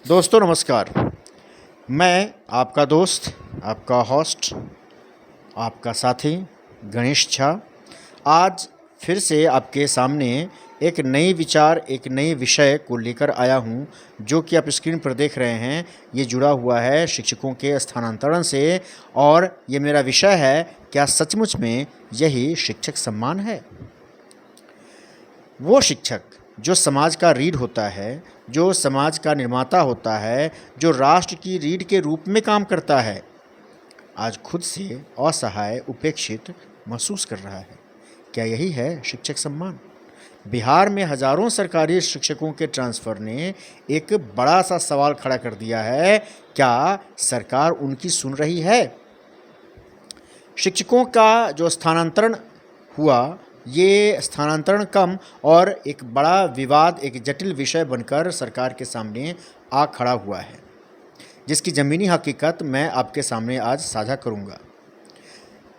दोस्तों नमस्कार। मैं आपका दोस्त, आपका होस्ट, आपका साथी गणेश झा आज फिर से आपके सामने एक नई विचार, एक नए विषय को लेकर आया हूं, जो कि आप स्क्रीन पर देख रहे हैं। ये जुड़ा हुआ है शिक्षकों के स्थानांतरण से और ये मेरा विषय है, क्या सचमुच में यही शिक्षक सम्मान है? वो शिक्षक जो समाज का रीढ़ होता है, जो समाज का निर्माता होता है, जो राष्ट्र की रीढ़ के रूप में काम करता है, आज खुद से असहाय, उपेक्षित महसूस कर रहा है। क्या यही है शिक्षक सम्मान? बिहार में हजारों सरकारी शिक्षकों के ट्रांसफ़र ने एक बड़ा सा सवाल खड़ा कर दिया है। क्या सरकार उनकी सुन रही है? शिक्षकों का जो स्थानांतरण हुआ, ये स्थानांतरण कम और एक बड़ा विवाद, एक जटिल विषय बनकर सरकार के सामने आ खड़ा हुआ है, जिसकी ज़मीनी हकीकत मैं आपके सामने आज साझा करूंगा।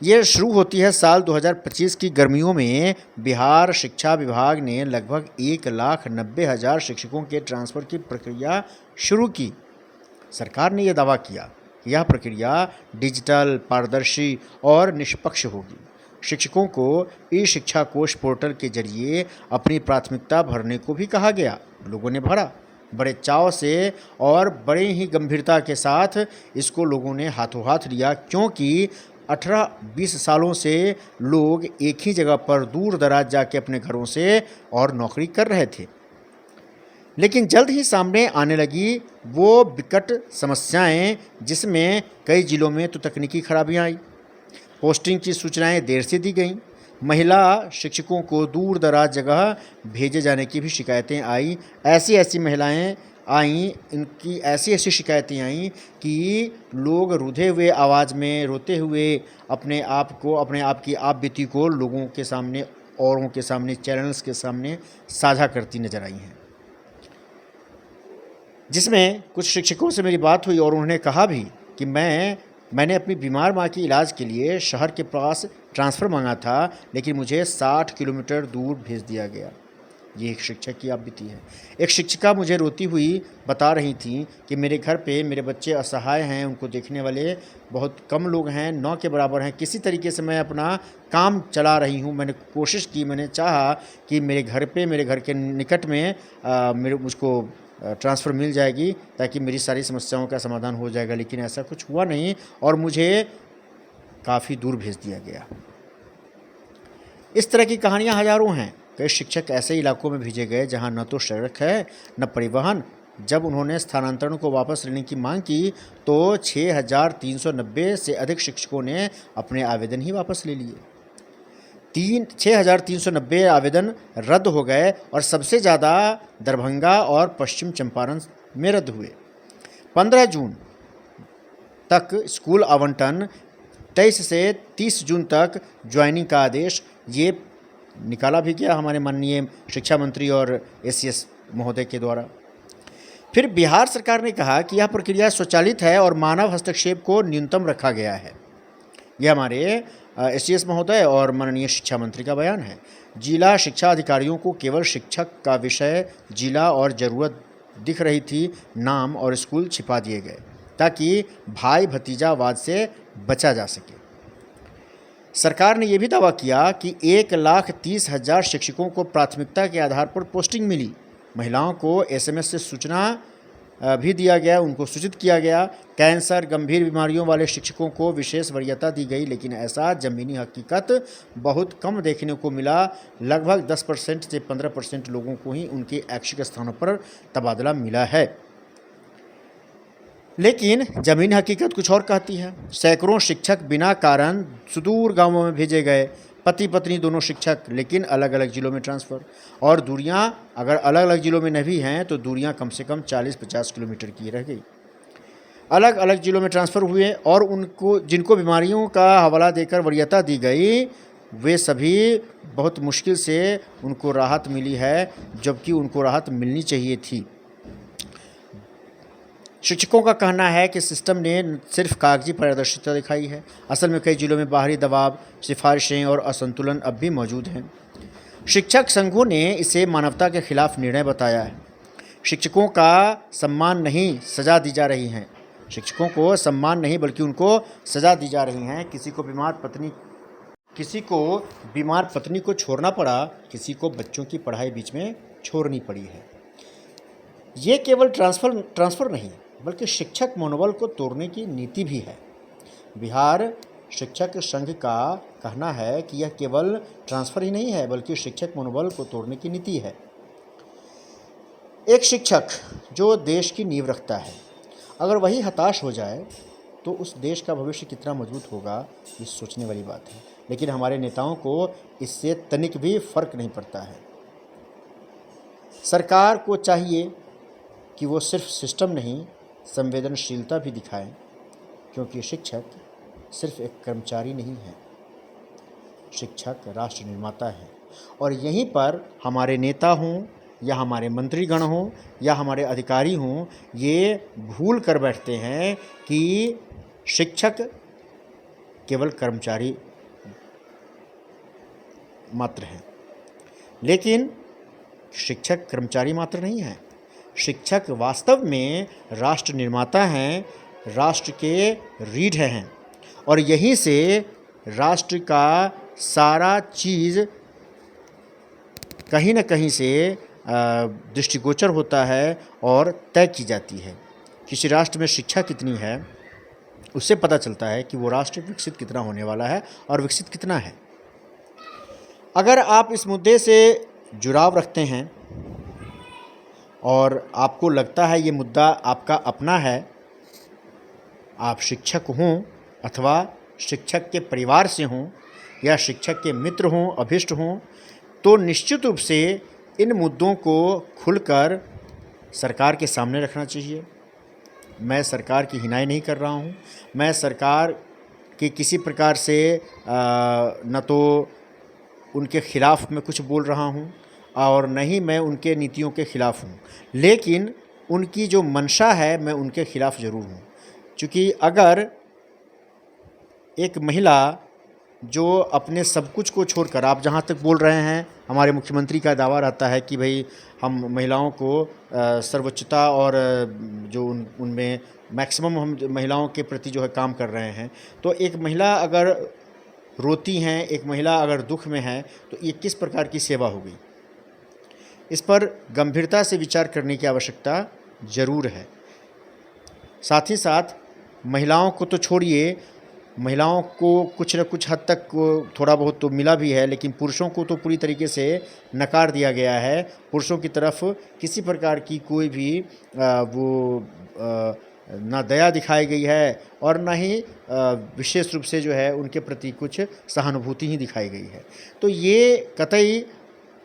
ये शुरू होती है साल 2025 की गर्मियों में। बिहार शिक्षा विभाग ने लगभग 1,90,000 शिक्षकों के ट्रांसफ़र की प्रक्रिया शुरू की। सरकार ने यह दावा किया कि यह प्रक्रिया डिजिटल, पारदर्शी और निष्पक्ष होगी। शिक्षकों को ई शिक्षा कोष पोर्टल के जरिए अपनी प्राथमिकता भरने को भी कहा गया। लोगों ने भरा बड़े चाव से और बड़े ही गंभीरता के साथ इसको लोगों ने हाथों हाथ लिया, क्योंकि 18-20 सालों से लोग एक ही जगह पर दूर दराज जाके अपने घरों से और नौकरी कर रहे थे। लेकिन जल्द ही सामने आने लगी वो विकट समस्याएं, जिसमें कई जिलों में तो तकनीकी खराबियां आई, पोस्टिंग की सूचनाएं देर से दी गईं, महिला शिक्षकों को दूर दराज जगह भेजे जाने की भी शिकायतें आई। ऐसी महिलाएं आईं, इनकी ऐसी शिकायतें आईं कि लोग रुधे हुए आवाज़ में, रोते हुए अपने आप की आप बीती को लोगों के सामने, औरों के सामने, चैनल्स के सामने साझा करती नजर आई हैं। जिसमें कुछ शिक्षकों से मेरी बात हुई और उन्होंने कहा भी कि मैंने अपनी बीमार माँ के इलाज के लिए शहर के पास ट्रांसफ़र मांगा था, लेकिन मुझे 60 किलोमीटर दूर भेज दिया गया। ये एक शिक्षक की आप बीती है। एक शिक्षिका मुझे रोती हुई बता रही थी कि मेरे घर पे मेरे बच्चे असहाय हैं, उनको देखने वाले बहुत कम लोग हैं, 9 के बराबर हैं। किसी तरीके से मैं अपना काम चला रही हूँ। मैंने कोशिश की, मैंने चाहा कि मेरे घर के निकट में मुझको ट्रांसफ़र मिल जाएगी ताकि मेरी सारी समस्याओं का समाधान हो जाएगा, लेकिन ऐसा कुछ हुआ नहीं और मुझे काफ़ी दूर भेज दिया गया। इस तरह की कहानियां हजारों हैं। कई शिक्षक ऐसे इलाकों में भेजे गए जहां न तो सड़क है न परिवहन। जब उन्होंने स्थानांतरण को वापस लेने की मांग की तो 6,390 से अधिक शिक्षकों ने अपने आवेदन ही वापस ले लिए। 6,390 आवेदन रद्द हो गए और सबसे ज़्यादा दरभंगा और पश्चिम चंपारण में रद्द हुए। 15 जून तक स्कूल आवंटन, 23 से 30 जून तक ज्वाइनिंग का आदेश ये निकाला भी गया हमारे माननीय शिक्षा मंत्री और एसीएस महोदय के द्वारा। फिर बिहार सरकार ने कहा कि यह प्रक्रिया स्वचालित है और मानव हस्तक्षेप को न्यूनतम रखा गया है। यह हमारे एसीएस महोदय और माननीय शिक्षा मंत्री का बयान है। जिला शिक्षा अधिकारियों को केवल शिक्षक का विषय, जिला और ज़रूरत दिख रही थी, नाम और स्कूल छिपा दिए गए ताकि भाई भतीजावाद से बचा जा सके। सरकार ने यह भी दावा किया कि 1,30,000 शिक्षकों को प्राथमिकता के आधार पर पोस्टिंग मिली। महिलाओं को एसएमएस से सूचना भी दिया गया, उनको सूचित किया गया। कैंसर, गंभीर बीमारियों वाले शिक्षकों को विशेष वरीयता दी गई, लेकिन ऐसा ज़मीनी हकीकत बहुत कम देखने को मिला। लगभग 10% से 15% लोगों को ही उनके ऐच्छिक स्थानों पर तबादला मिला है। लेकिन ज़मीनी हकीकत कुछ और कहती है। सैकड़ों शिक्षक बिना कारण सुदूर गांवों में भेजे गए, पति पत्नी दोनों शिक्षक, लेकिन अलग अलग जिलों में ट्रांसफ़र। और दूरियां अगर अलग अलग जिलों में नहीं हैं तो दूरियां कम से कम 40-50 किलोमीटर की रह गई। अलग अलग जिलों में ट्रांसफ़र हुए और उनको जिनको बीमारियों का हवाला देकर वरीयता दी गई, वे सभी बहुत मुश्किल से उनको राहत मिली है, जबकि उनको राहत मिलनी चाहिए थी। शिक्षकों का कहना है कि सिस्टम ने सिर्फ कागजी पारदर्शिता दिखाई है। असल में कई जिलों में बाहरी दबाव, सिफारिशें और असंतुलन अब भी मौजूद हैं। शिक्षक संघों ने इसे मानवता के खिलाफ निर्णय बताया है। शिक्षकों का सम्मान नहीं, सज़ा दी जा रही हैं। शिक्षकों को सम्मान नहीं बल्कि उनको सज़ा दी जा रही हैं। किसी को बीमार पत्नी को छोड़ना पड़ा, किसी को बच्चों की पढ़ाई बीच में छोड़नी पड़ी है। ये केवल ट्रांसफ़र नहीं बल्कि शिक्षक मनोबल को तोड़ने की नीति भी है। बिहार शिक्षक संघ का कहना है कि यह केवल ट्रांसफ़र ही नहीं है बल्कि शिक्षक मनोबल को तोड़ने की नीति है। एक शिक्षक जो देश की नींव रखता है, अगर वही हताश हो जाए तो उस देश का भविष्य कितना मजबूत होगा, ये सोचने वाली बात है। लेकिन हमारे नेताओं को इससे तनिक भी फर्क नहीं पड़ता है। सरकार को चाहिए कि वो सिर्फ सिस्टम नहीं, संवेदनशीलता भी दिखाएं, क्योंकि शिक्षक सिर्फ एक कर्मचारी नहीं है, शिक्षक राष्ट्र निर्माता है। और यहीं पर हमारे नेता हों या हमारे मंत्रीगण हों या हमारे अधिकारी हों, ये भूल कर बैठते हैं कि शिक्षक केवल कर्मचारी मात्र हैं। लेकिन शिक्षक कर्मचारी मात्र नहीं है, शिक्षक वास्तव में राष्ट्र निर्माता हैं, राष्ट्र के रीढ़ हैं। और यहीं से राष्ट्र का सारा चीज़ कहीं न कहीं से दृष्टिगोचर होता है और तय की जाती है। किसी राष्ट्र में शिक्षा कितनी है, उससे पता चलता है कि वो राष्ट्र विकसित कितना होने वाला है और विकसित कितना है। अगर आप इस मुद्दे से जुड़ाव रखते हैं और आपको लगता है ये मुद्दा आपका अपना है, आप शिक्षक हों अथवा शिक्षक के परिवार से हों या शिक्षक के मित्र हों, अभिष्ट हों, तो निश्चित रूप से इन मुद्दों को खुलकर सरकार के सामने रखना चाहिए। मैं सरकार की हिनाई नहीं कर रहा हूँ, मैं सरकार की किसी प्रकार से न तो उनके खिलाफ़ मैं कुछ बोल रहा हूँ और न ही मैं उनके नीतियों के खिलाफ़ हूँ, लेकिन उनकी जो मंशा है मैं उनके खिलाफ़ ज़रूर हूँ। क्योंकि अगर एक महिला जो अपने सब कुछ को छोड़कर, आप जहाँ तक बोल रहे हैं, हमारे मुख्यमंत्री का दावा रहता है कि भाई हम महिलाओं को सर्वोच्चता और जो उनमें मैक्सिमम हम महिलाओं के प्रति जो है काम कर रहे हैं। तो एक महिला अगर रोती हैं, एक महिला अगर दुख में है, तो ये किस प्रकार की सेवा होगी? इस पर गंभीरता से विचार करने की आवश्यकता ज़रूर है। साथ ही साथ महिलाओं को तो छोड़िए, महिलाओं को कुछ न कुछ हद तक थोड़ा बहुत तो मिला भी है, लेकिन पुरुषों को तो पूरी तरीके से नकार दिया गया है। पुरुषों की तरफ किसी प्रकार की कोई भी ना दया दिखाई गई है और ना ही विशेष रूप से जो है उनके प्रति कुछ सहानुभूति ही दिखाई गई है। तो ये कतई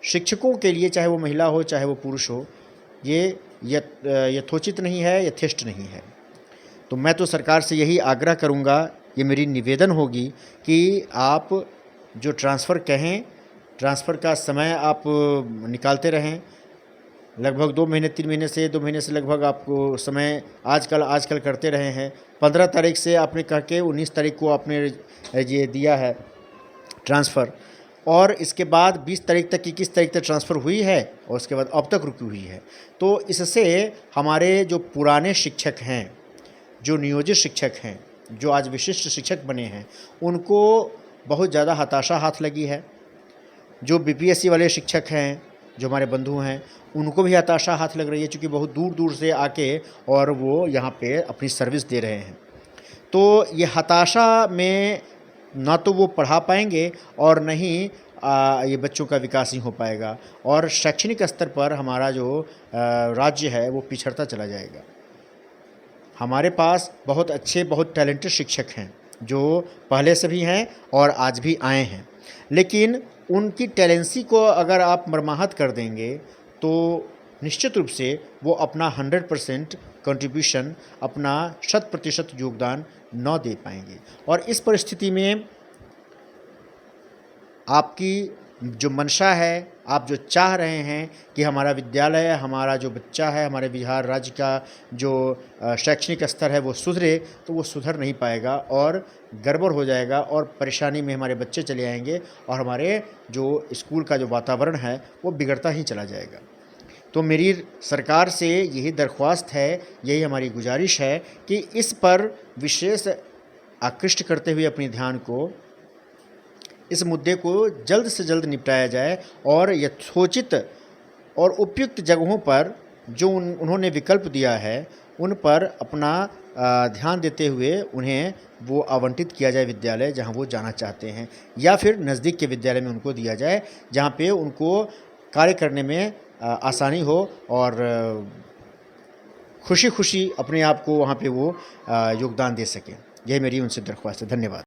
शिक्षकों के लिए, चाहे वो महिला हो चाहे वो पुरुष हो, ये यथोचित नहीं है, यथेष्ट नहीं है। तो मैं तो सरकार से यही आग्रह करूँगा, ये मेरी निवेदन होगी कि आप जो ट्रांसफ़र कहें, ट्रांसफ़र का समय आप निकालते रहें। लगभग 2 महीने 3 महीने से 2 महीने से लगभग आपको समय आजकल करते रहे हैं। 15 तारीख से आपने कह के 19 तारीख को आपने ये दिया है ट्रांसफ़र, और इसके बाद 20 तारीख तक 21 तारीख तक ट्रांसफ़र हुई है और उसके बाद अब तक रुकी हुई है। तो इससे हमारे जो पुराने शिक्षक हैं, जो नियोजित शिक्षक हैं, जो आज विशिष्ट शिक्षक बने हैं, उनको बहुत ज़्यादा हताशा हाथ लगी है। जो बीपीएससी वाले शिक्षक हैं, जो हमारे बंधु हैं, उनको भी हताशा हाथ लग रही है, क्योंकि बहुत दूर दूर से आके और वो यहाँ पे अपनी सर्विस दे रहे हैं। तो ये हताशा में ना तो वो पढ़ा पाएंगे और न ही ये बच्चों का विकास ही हो पाएगा, और शैक्षणिक स्तर पर हमारा जो राज्य है वो पिछड़ता चला जाएगा। हमारे पास बहुत अच्छे, बहुत टैलेंटेड शिक्षक हैं, जो पहले से भी हैं और आज भी आए हैं, लेकिन उनकी टैलेंसी को अगर आप मरमाहत कर देंगे तो निश्चित रूप से वो अपना 100% कंट्रीब्यूशन, अपना 100% योगदान न दे पाएंगे। और इस परिस्थिति में आपकी जो मंशा है, आप जो चाह रहे हैं कि हमारा विद्यालय, हमारा जो बच्चा है, हमारे बिहार राज्य का जो शैक्षणिक स्तर है वो सुधरे, तो वो सुधर नहीं पाएगा और गड़बड़ हो जाएगा और परेशानी में हमारे बच्चे चले आएंगे और हमारे जो स्कूल का जो वातावरण है वो बिगड़ता ही चला जाएगा। तो मेरी सरकार से यही दरख्वास्त है, यही हमारी गुजारिश है कि इस पर विशेष आकृष्ट करते हुए अपने ध्यान को, इस मुद्दे को जल्द से जल्द निपटाया जाए और यथोचित और उपयुक्त जगहों पर जो उन्होंने विकल्प दिया है उन पर अपना ध्यान देते हुए उन्हें वो आवंटित किया जाए विद्यालय जहां वो जाना चाहते हैं, या फिर नज़दीक के विद्यालय में उनको दिया जाए जहां पे उनको कार्य करने में आसानी हो और खुशी खुशी अपने आप को वहाँ पे वो योगदान दे सकें। यह मेरी उनसे दरख्वास्त है। धन्यवाद।